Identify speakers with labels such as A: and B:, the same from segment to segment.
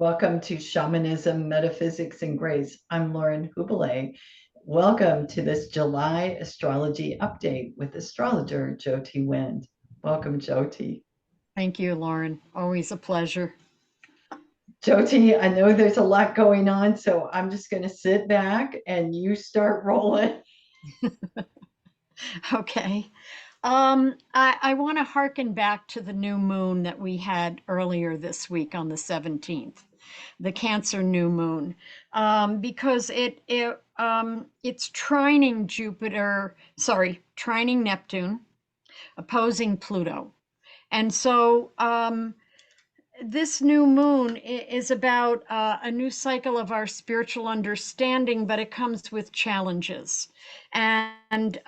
A: Welcome to Shamanism, Metaphysics, and Grace. I'm Lauren Hubele. Welcome to this July astrology update with astrologer Jyoti Wind. Welcome, Jyoti.
B: Thank you, Lauren. Always a pleasure.
A: Jyoti, I know there's a lot going on, so I'm just going to sit back and you start rolling.
B: Okay. I want to hearken back to the new moon that we had earlier this week on the 17th, the Cancer new moon, because it's trining Jupiter, sorry, trining Neptune, opposing Pluto. And so this new moon is about a new cycle of our spiritual understanding, but it comes with challenges, and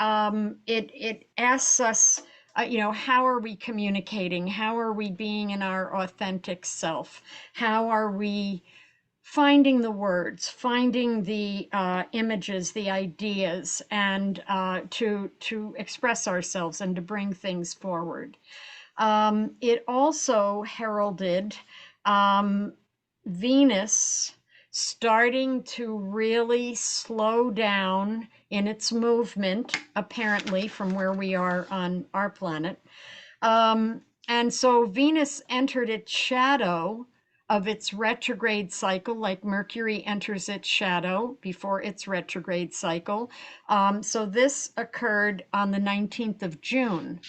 B: it asks us, how are we communicating? How are we being in our authentic self? How are we finding the words, finding the images, the ideas, and to express ourselves and to bring things forward? It also heralded um, Venus starting to really slow down in its movement, apparently, from where we are on our planet. And so Venus entered its shadow of its retrograde cycle, like Mercury enters its shadow before its retrograde cycle. So this occurred on the 19th of June.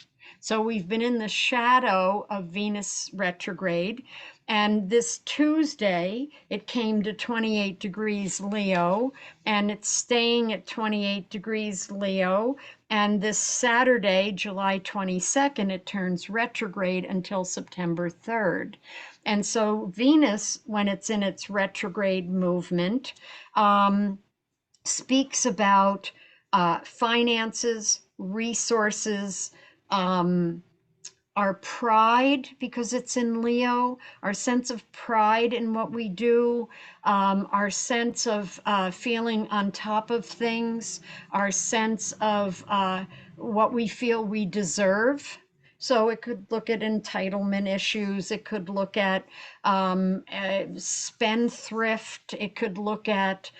B: So we've been in the shadow of Venus retrograde. And this Tuesday, it came to 28 degrees Leo, and it's staying at 28 degrees Leo. And this Saturday, July 22nd, it turns retrograde until September 3rd. And so Venus, when it's in its retrograde movement, speaks about finances, resources, um, our pride, because it's in Leo, our sense of pride in what we do, our sense of feeling on top of things, our sense of what we feel we deserve. So it could look at entitlement issues. It could look at spendthrift. It could look at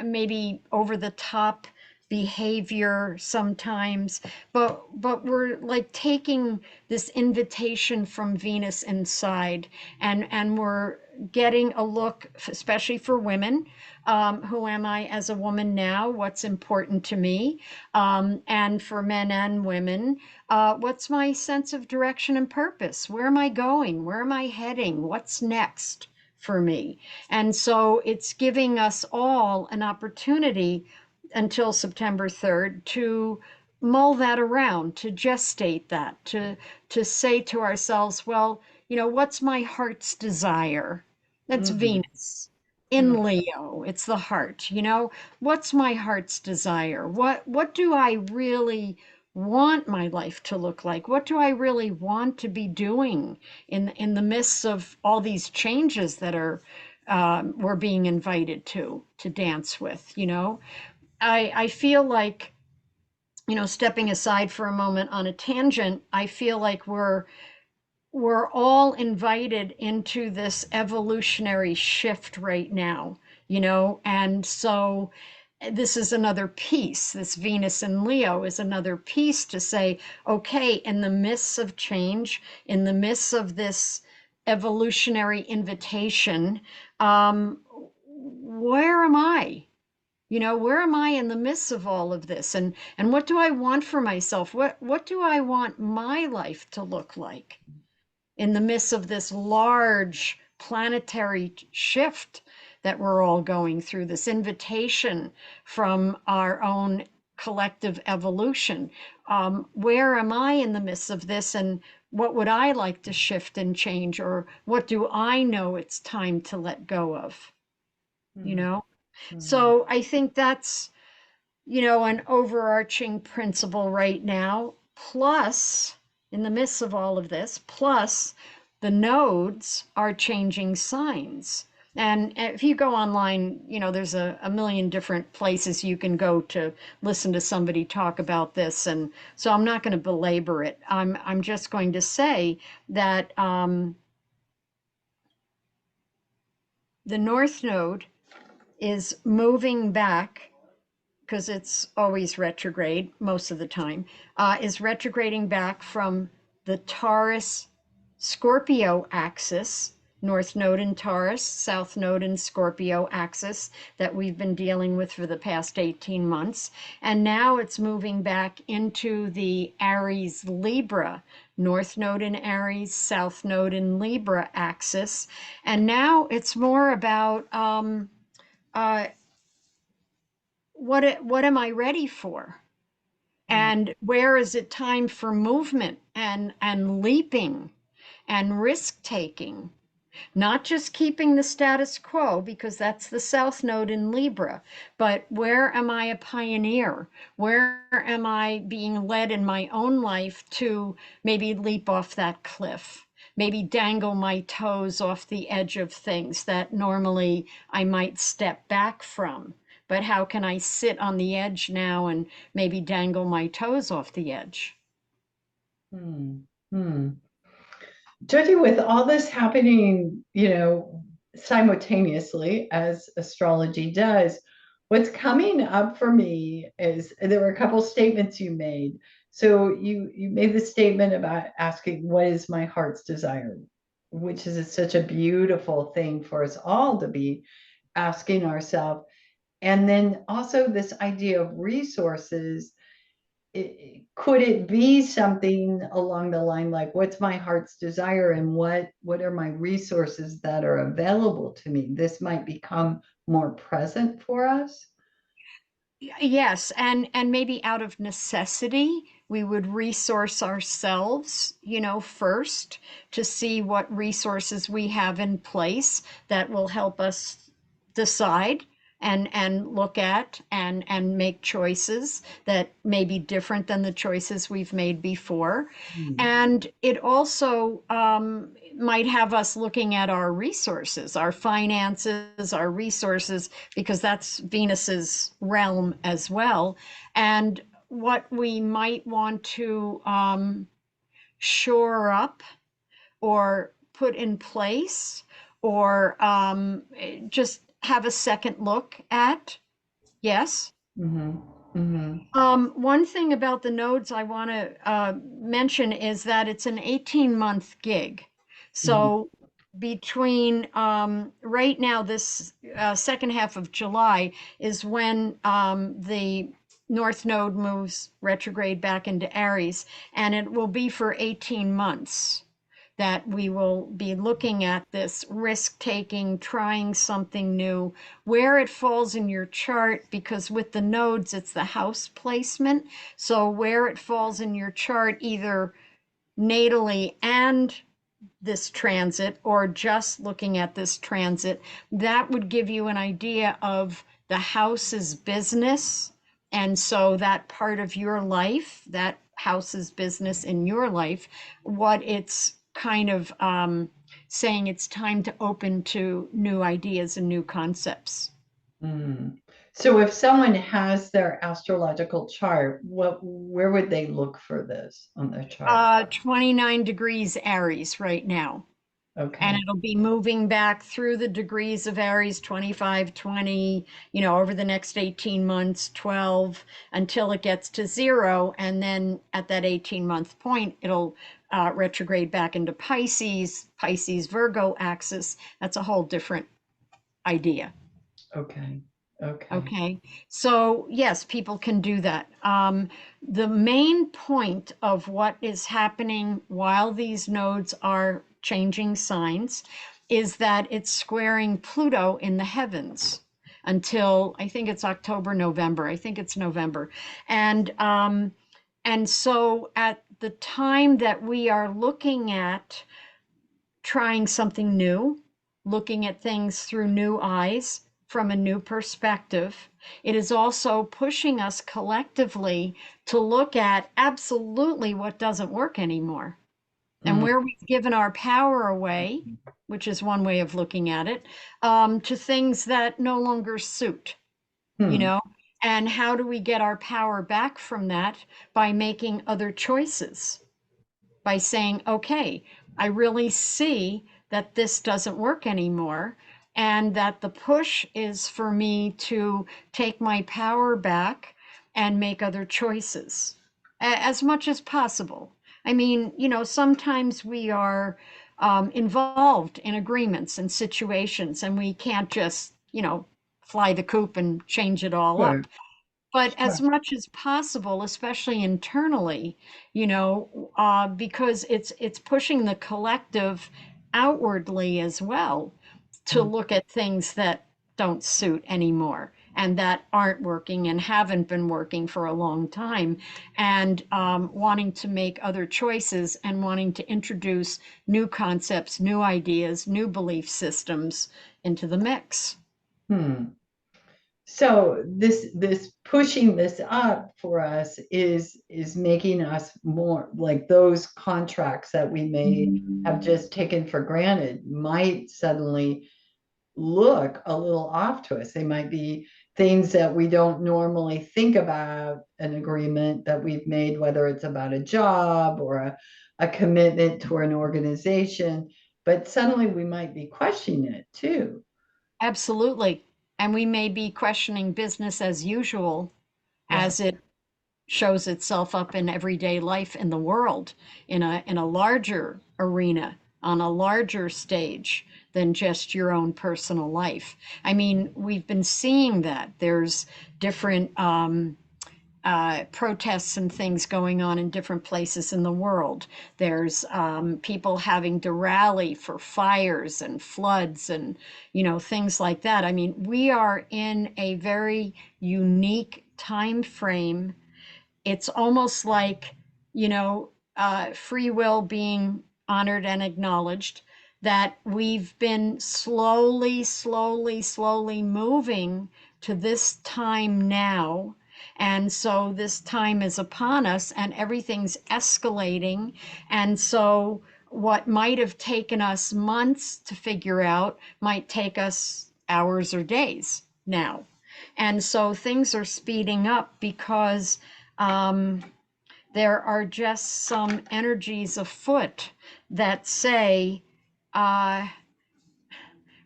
B: maybe over the top behavior sometimes, but we're like taking this invitation from Venus inside, and we're getting a look, especially for women. Who am I as a woman now? What's important to me? And for men and women, what's my sense of direction and purpose? Where am I going? Where am I heading? What's next for me? And so it's giving us all an opportunity until September 3rd to mull that around, to gestate that, to say to ourselves, well, what's my heart's desire? That's
A: Mhm,
B: Venus in Leo. It's the heart. What's my heart's desire? What do I really want my life to look like? What do I really want to be doing in the midst of all these changes that are we're being invited to dance with, I feel like, stepping aside for a moment on a tangent, I feel like we're all invited into this evolutionary shift right now, and so this is another piece. This Venus in Leo is another piece to say, okay, in the midst of change, in the midst of this evolutionary invitation, where am I? Where am I in the midst of all of this? And what do I want for myself? What do I want my life to look like in the midst of this large planetary shift that we're all going through, this invitation from our own collective evolution? Where am I in the midst of this? And what would I like to shift and change? Or what do I know it's time to let go of? You
A: mhm,
B: know?
A: mhm,
B: So I think that's, an overarching principle right now. Plus, in the midst of all of this, plus the nodes are changing signs. And if you go online, there's a million different places you can go to listen to somebody talk about this. And so I'm not going to belabor it. I'm just going to say that the North Node is moving back because it's always retrograde most of the time, is retrograding back from the Taurus Scorpio axis, North Node in Taurus, South Node in Scorpio axis that we've been dealing with for the past 18 months. And now it's moving back into the Aries Libra, North Node in Aries, South Node in Libra axis. And now it's more about uh, what am I ready for?
A: Mm,
B: And where is it time for movement and leaping and risk taking? Not just keeping the status quo, because that's the South Node in Libra, but where am I a pioneer? Where am I being led in my own life to maybe leap off that cliff? Maybe dangle my toes off the edge of things that normally I might step back from. But how can I sit on the edge now and maybe dangle my toes off the edge?
A: mm, mm. Jyoti, with all this happening, simultaneously as astrology does, what's coming up for me is there were a couple statements you made. So you made the statement about asking, what is my heart's desire? Which is such a beautiful thing for us all to be asking ourselves. And then also this idea of resources, could it be something along the line like, what's my heart's desire and what are my resources that are available to me? This might become more present for us.
B: Yes, and maybe out of necessity, we would resource ourselves, first to see what resources we have in place that will help us decide and look at and make choices that may be different than the choices we've made before.
A: Hmm.
B: And it also might have us looking at our resources, our finances, our resources, because that's Venus's realm as well. And what we might want to shore up or put in place or just have a second look at. Yes.
A: Mm-hmm. Mm-hmm.
B: One thing about the nodes I want to mention is that it's an 18-month gig.
A: Mm-hmm.
B: So between right now, this second half of July is when the North Node moves retrograde back into Aries, and it will be for 18 months that we will be looking at this risk taking, trying something new, where it falls in your chart, because with the nodes, it's the house placement. So, where it falls in your chart, either natally and this transit, or just looking at this transit, that would give you an idea of the house's business. And so that part of your life, that house's business in your life, what it's kind of saying it's time to open to new ideas and new concepts.
A: Mm. So if someone has their astrological chart, where would they look for this on their chart?
B: 29 degrees Aries right now. And
A: Okay.
B: it'll be moving back through the degrees of Aries 25, 20, over the next 18 months, 12, until it gets to zero. And then at that 18-month point, it'll retrograde back into Pisces, Virgo axis. That's a whole different idea.
A: Okay. Okay.
B: Okay, so yes, people can do that. The main point of what is happening while these nodes are changing signs is that it's squaring Pluto in the heavens until I think it's October, November. I think it's November. And so at the time that we are looking at trying something new, looking at things through new eyes from a new perspective. It is also pushing us collectively to look at absolutely what doesn't work anymore and
A: Mm.
B: where we've given our power away, which is one way of looking at it, to things that no longer suit, you
A: Hmm.
B: know? And how do we get our power back from that? By making other choices, by saying, okay, I really see that this doesn't work anymore. and that the push is for me to take my power back and make other choices as much as possible. I mean, sometimes we are involved in agreements and situations, and we can't just, fly the coop and change it all
A: Sure,
B: up. But as
A: sure.
B: much as possible, especially internally, because it's pushing the collective outwardly as well to
A: Mm,
B: look at things that don't suit anymore and that aren't working and haven't been working for a long time, and wanting to make other choices and wanting to introduce new concepts, new ideas, new belief systems into the mix.
A: hmm. So this pushing this up for us is making us more like those contracts that we may have just taken for granted might suddenly look a little off to us. They might be things that we don't normally think about an agreement that we've made, whether it's about a job or a commitment to an organization, but suddenly we might be questioning it too.
B: Absolutely. And we may be questioning business as usual
A: Yeah.
B: as it shows itself up in everyday life in the world, in a larger arena, on a larger stage than just your own personal life. I mean, we've been seeing that there's different protests and things going on in different places in the world. There's people having to rally for fires and floods and things like that. I mean, we are in a very unique time frame. It's almost like, free will being honored and acknowledged, that we've been slowly, slowly, slowly moving to this time now. And so this time is upon us and everything's escalating. And so what might have taken us months to figure out might take us hours or days now. And so things are speeding up because um, there are just some energies afoot that say, uh,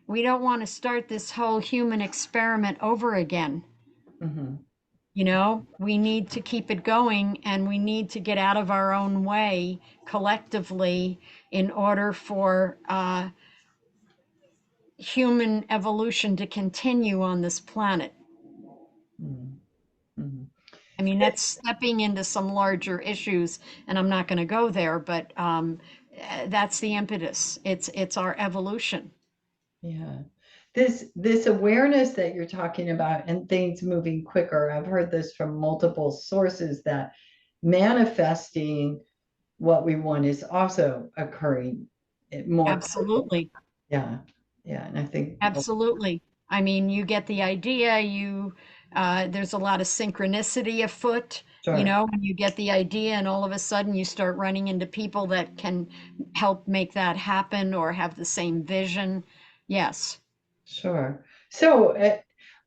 B: we don't want to start this whole human experiment over again.
A: Mhm.
B: We need to keep it going and we need to get out of our own way collectively in order for human evolution to continue on this planet.
A: Mhm. Mhm.
B: I mean, that's stepping into some larger issues, and I'm not going to go there, but that's the impetus. It's our evolution.
A: Yeah. This awareness that you're talking about and things moving quicker. I've heard this from multiple sources that manifesting what we want is also occurring more quickly.
B: Absolutely.
A: Yeah. Yeah. And I think, oh,
B: Absolutely. I mean, you get the idea, there's a lot of synchronicity afoot,
A: sure,
B: when you get the idea and all of a sudden you start running into people that can help make that happen or have the same vision. Yes.
A: sure. So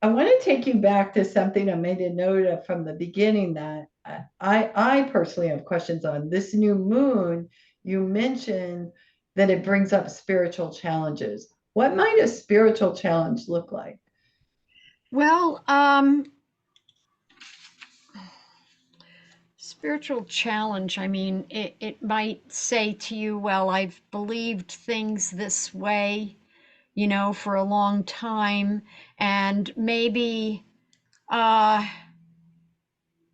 A: I want to take you back to something I made a note of from the beginning that I personally have questions on. This new moon, you mentioned that it brings up spiritual challenges. What might a spiritual challenge look like?
B: Well, spiritual challenge, I mean, it might say to you, well, I've believed things this way, for a long time, and uh,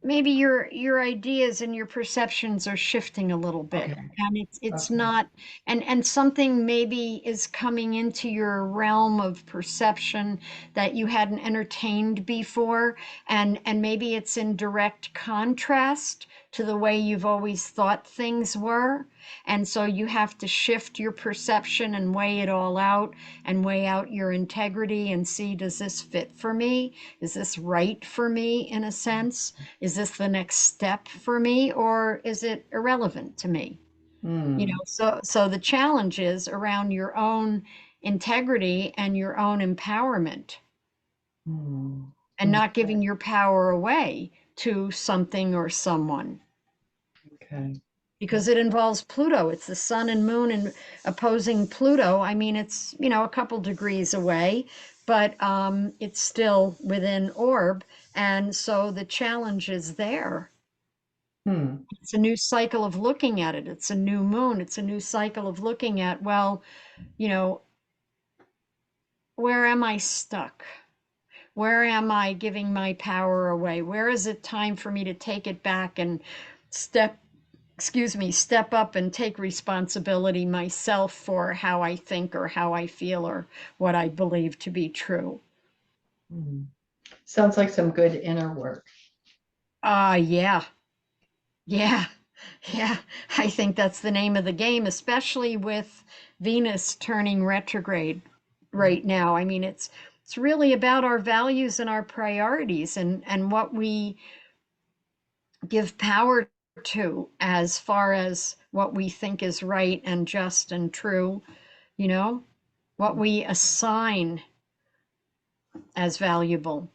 B: maybe your ideas and your perceptions are shifting a little bit,
A: Okay,
B: and it's
A: okay,
B: not, and something maybe is coming into your realm of perception that you hadn't entertained before, and maybe it's in direct contrast to the way you've always thought things were, and so you have to shift your perception and weigh it all out and weigh out your integrity and see, does this fit for me, is this right for me, in a sense, is this the next step for me, or is it irrelevant to me?
A: hmm,
B: So the challenge is around your own integrity and your own empowerment,
A: hmm,
B: and
A: hmm,
B: not giving your power away to something or someone.
A: okay.
B: because it involves Pluto. It's the sun and moon and opposing Pluto. I mean, it's, a couple degrees away, but it's still within orb. And so the challenge is there.
A: Hmm.
B: It's a new cycle of looking at it. It's a new moon. It's a new cycle of looking at, well, you know, where am I stuck? Where am I giving my power away? Where is it time for me to take it back and step, step up and take responsibility myself for how I think or how I feel or what I believe to be true?
A: Hmm. Sounds like some good inner work.
B: Yeah. Yeah. Yeah. I think that's the name of the game, especially with Venus turning retrograde
A: Yeah.
B: right now. I mean, it's really about our values and our priorities and what we give power to as far as what we think is right and just and true, you know, what we assign as valuable.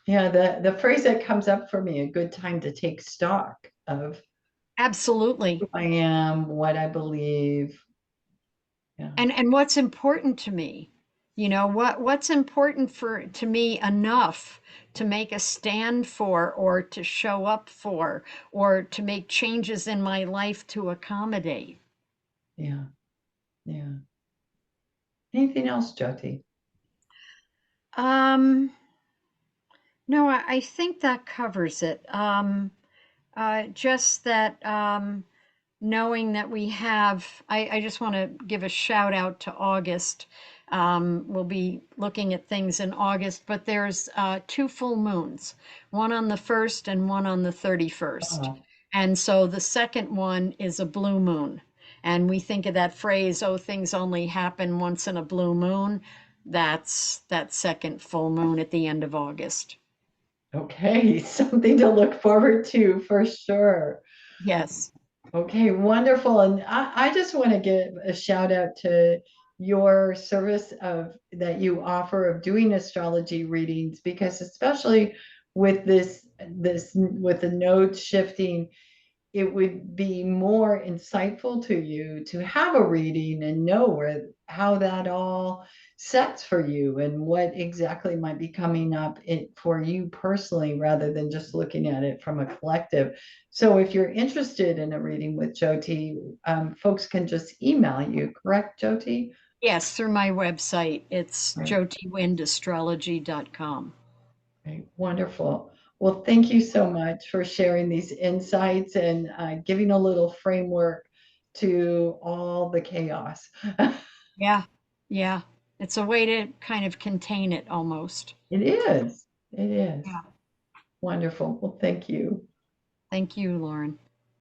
A: Yeah, the phrase that comes up for me, a good time to take stock of who
B: Absolutely.
A: I am, what I believe. Yeah,
B: And what's important to me. What's important for to me enough to make a stand for or to show up for or to make changes in my life to accommodate.
A: yeah, yeah. Anything else, Jyoti?
B: Um, no, I think that covers it. Just that knowing that we have, I just want to give a shout out to August. We'll be looking at things in August, but there's two full moons, one on the 1st and one on the 31st.
A: Oh,
B: And so the second one is a blue moon. And we think of that phrase, oh, things only happen once in a blue moon. That's that second full moon at the end of August.
A: okay. Something to look forward to for sure.
B: Yes.
A: Okay, wonderful. And I just want to give a shout out to your service of that you offer of doing astrology readings because especially with this with the nodes shifting, it would be more insightful to you to have a reading and know where how that all sets for you and what exactly might be coming up for you personally rather than just looking at it from a collective. So if you're interested in a reading with Jyoti, folks can just email you, correct, Jyoti?
B: Yes, through my website. It's
A: Right.
B: jyotywindastrology.com.
A: Right, wonderful. Well, thank you so much for sharing these insights and giving a little framework to all the chaos.
B: Yeah, yeah. It's a way to kind of contain it almost.
A: It is. It is.
B: Yeah.
A: Wonderful. Well, thank you.
B: Thank you, Lauren.